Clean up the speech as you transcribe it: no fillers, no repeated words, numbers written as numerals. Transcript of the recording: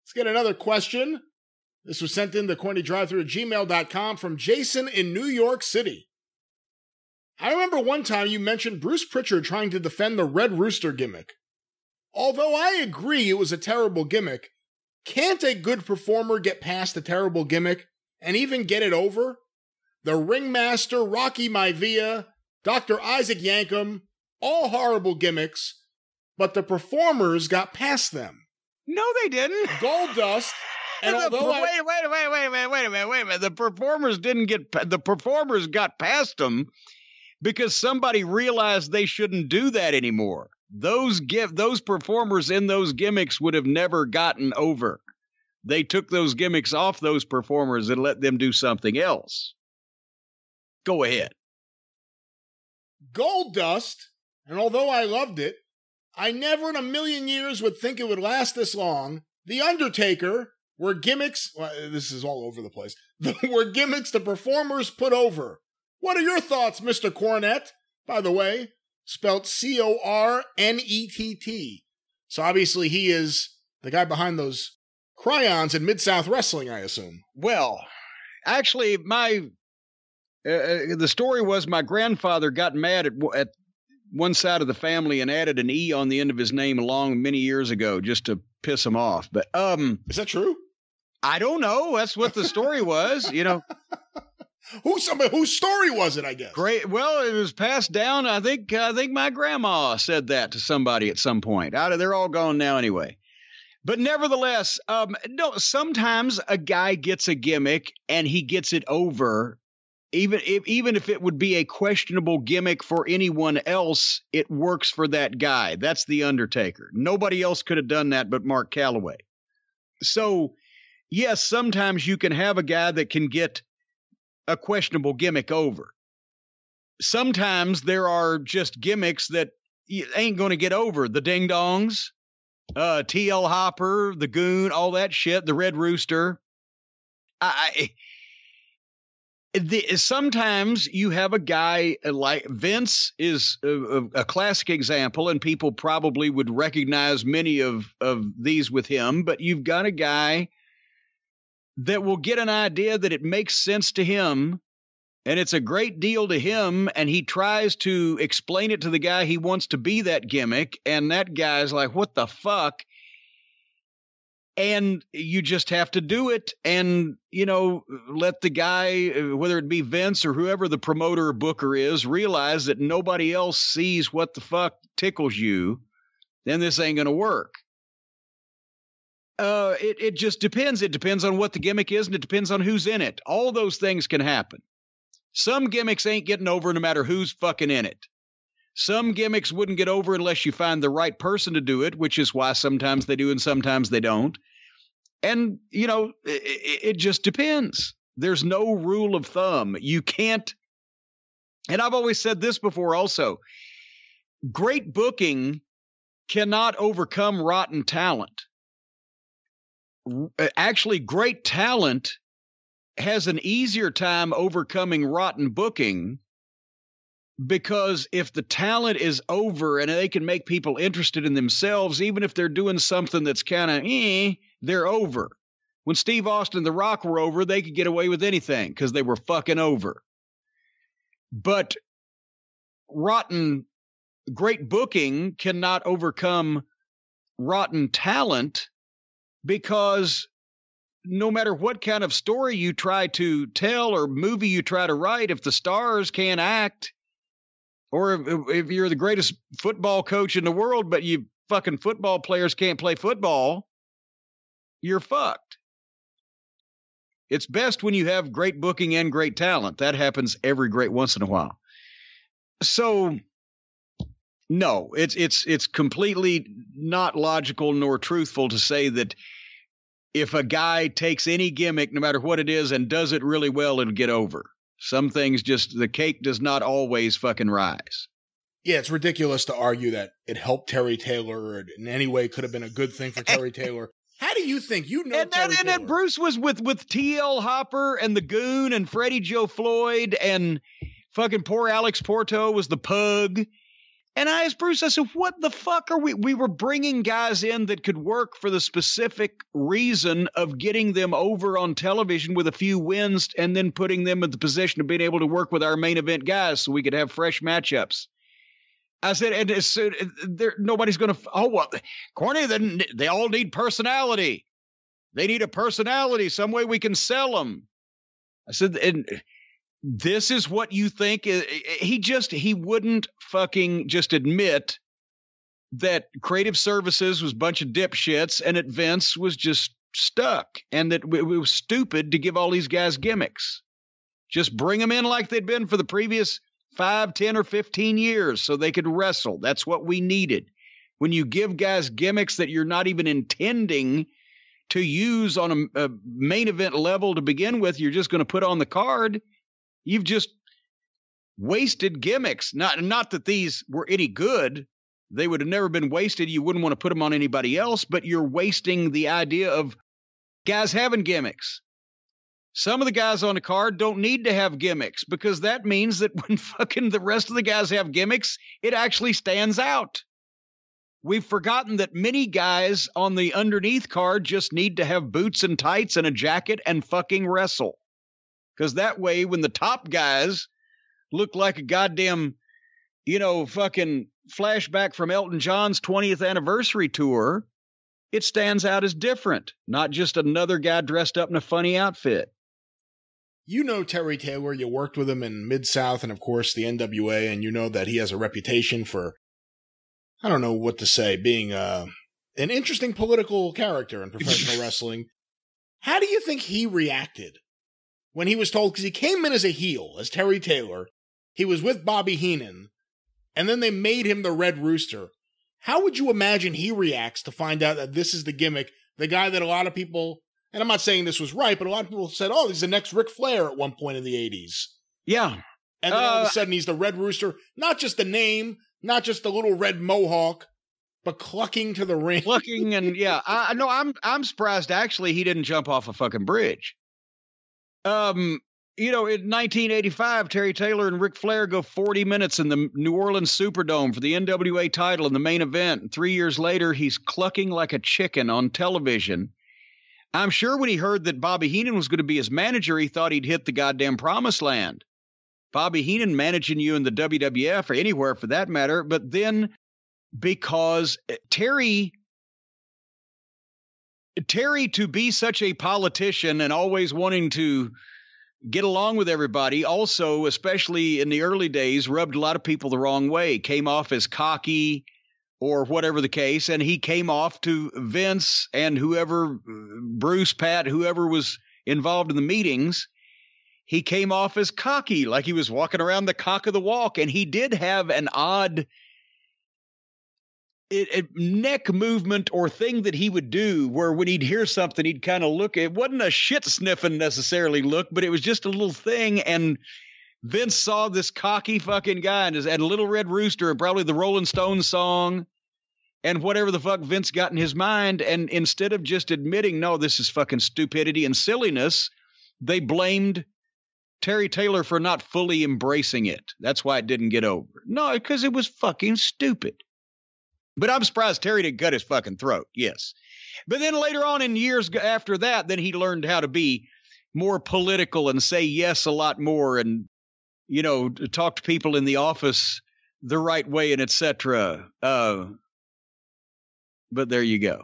Let's get another question. This was sent in to CornyDriveThru@gmail.com from Jason in New York City. I remember one time you mentioned Bruce Pritchard trying to defend the Red Rooster gimmick. Although I agree it was a terrible gimmick, can't a good performer get past a terrible gimmick and even get it over? The Ringmaster, Rocky Maivia, Dr. Isaac Yankem, all horrible gimmicks, but the performers got past them. No, they didn't. Goldust. And wait a minute. The performers got past them because somebody realized they shouldn't do that anymore. Those performers in those gimmicks would have never gotten over. They took those gimmicks off those performers and let them do something else. Go ahead. Goldust, and although I loved it, I never in a million years would think it would last this long. The Undertaker were gimmicks. Well, this is all over the place. Were gimmicks the performers put over. What are your thoughts, Mr. Cornette? By the way, spelled Cornett. So obviously he is the guy behind those Cryons in Mid-South Wrestling, I assume. Well, actually, the story was my grandfather got mad at one side of the family and added an E on the end of his name many years ago just to piss him off. But is that true? I don't know. That's what the story was, you know. Whose story was it, I guess? Great. Well, it was passed down. I think my grandma said that to somebody at some point. They're all gone now anyway. But nevertheless, no, sometimes a guy gets a gimmick and he gets it over. Even if it would be a questionable gimmick for anyone else, it works for that guy. That's The Undertaker. Nobody else could have done that but Mark Calloway. So, yes, sometimes you can have a guy that can get a questionable gimmick over. Sometimes there are just gimmicks that ain't going to get over. The Ding Dongs, T.L. Hopper, the Goon, all that shit, the Red Rooster. Sometimes you have a guy like Vince is a classic example, and people probably would recognize many of these with him, but you've got a guy that will get an idea that it makes sense to him, and it's a great deal to him, and he tries to explain it to the guy he wants to be that gimmick, and that guy's like, what the fuck? And you just have to do it and, you know, let the guy, whether it be Vince or whoever the promoter or booker is, realize that nobody else sees what the fuck tickles you, then this ain't going to work. It just depends. It depends on what the gimmick is, and it depends on who's in it. All those things can happen. Some gimmicks ain't getting over no matter who's fucking in it. Some gimmicks wouldn't get over unless you find the right person to do it, which is why sometimes they do and sometimes they don't. And, you know, it just depends. There's no rule of thumb. You can't. And I've always said this before also. Great booking cannot overcome rotten talent. Actually, great talent has an easier time overcoming rotten booking, because if the talent is over and they can make people interested in themselves, even if they're doing something that's kind of they're over. When Steve Austin and The Rock were over, they could get away with anything because they were fucking over. But great booking cannot overcome rotten talent, because no matter what kind of story you try to tell or movie you try to write, if the stars can't act, or if you're the greatest football coach in the world, but you fucking football players can't play football, you're fucked. It's best when you have great booking and great talent. That happens every great once in a while. So, no, it's completely not logical nor truthful to say that if a guy takes any gimmick, no matter what it is, and does it really well, it'll get over. Some things the cake does not always fucking rise. Yeah, it's ridiculous to argue that it helped Terry Taylor or in any way could have been a good thing for Terry Taylor. How do you think? You know, and then Bruce was with T.L. Hopper and the Goon and Freddie Joe Floyd and fucking poor Alex Porto was the Pug. And I asked Bruce, I said, what the fuck are we? We were bringing guys in that could work for the specific reason of getting them over on television with a few wins and then putting them in the position of being able to work with our main event guys so we could have fresh matchups. I said, and nobody's going to, Corny, they all need personality. They need a personality, some way we can sell them. I said, and this is what you think. He wouldn't fucking just admit that creative services was a bunch of dipshits and that Vince was just stuck and that it was stupid to give all these guys gimmicks. Just bring them in like they'd been for the previous 5, 10, or 15 years so they could wrestle. That's what we needed. When you give guys gimmicks that you're not even intending to use on a main event level to begin with, you're just going to put on the card. You've just wasted gimmicks. Not that these were any good. They would have never been wasted. You wouldn't want to put them on anybody else, but you're wasting the idea of guys having gimmicks. Some of the guys on the card don't need to have gimmicks because that means that when fucking the rest of the guys have gimmicks, it actually stands out. We've forgotten that many guys on the underneath card just need to have boots and tights and a jacket and fucking wrestle. Because that way, when the top guys look like a goddamn, fucking flashback from Elton John's 20th anniversary tour, it stands out as different, not just another guy dressed up in a funny outfit. You know Terry Taylor, you worked with him in Mid-South and, of course, the NWA, and you know that he has a reputation for, I don't know what to say, being an interesting political character in professional wrestling. How do you think he reacted when he was told, because he came in as a heel, as Terry Taylor, he was with Bobby Heenan, and then they made him the Red Rooster. How would you imagine he reacts to find out that this is the gimmick, the guy that a lot of people, and I'm not saying this was right, but a lot of people said, he's the next Ric Flair at one point in the 80s. Yeah. And then all of a sudden he's the Red Rooster, not just the name, not just the little red mohawk, but clucking to the ring. Clucking and, yeah. I'm surprised, actually, he didn't jump off a fucking bridge. In 1985, Terry Taylor and Ric Flair go 40 minutes in the New Orleans Superdome for the NWA title in the main event. And 3 years later, he's clucking like a chicken on television. I'm sure when he heard that Bobby Heenan was going to be his manager, he thought he'd hit the goddamn promised land. Bobby Heenan managing you in the WWF or anywhere for that matter. But then because Terry, to be such a politician and always wanting to get along with everybody, also, especially in the early days, rubbed a lot of people the wrong way, came off as cocky or whatever the case. And he came off to Vince and whoever, Bruce, Pat, whoever was involved in the meetings, he came off as cocky, like he was walking around the cock of the walk. And he did have an odd neck movement or thing that he would do where when he'd hear something, he'd kind of look. It wasn't a shit sniffing necessarily look, but it was just a little thing. And Vince saw this cocky fucking guy and Little Red Rooster and probably the Rolling Stones song and whatever the fuck Vince got in his mind. And instead of just admitting, no, this is fucking stupidity and silliness, they blamed Terry Taylor for not fully embracing it. That's why it didn't get over. No, because it was fucking stupid. But I'm surprised Terry didn't cut his fucking throat. Yes. But then later on in years after that, then he learned how to be more political and say yes a lot more and, talk to people in the office the right way and etc. But there you go.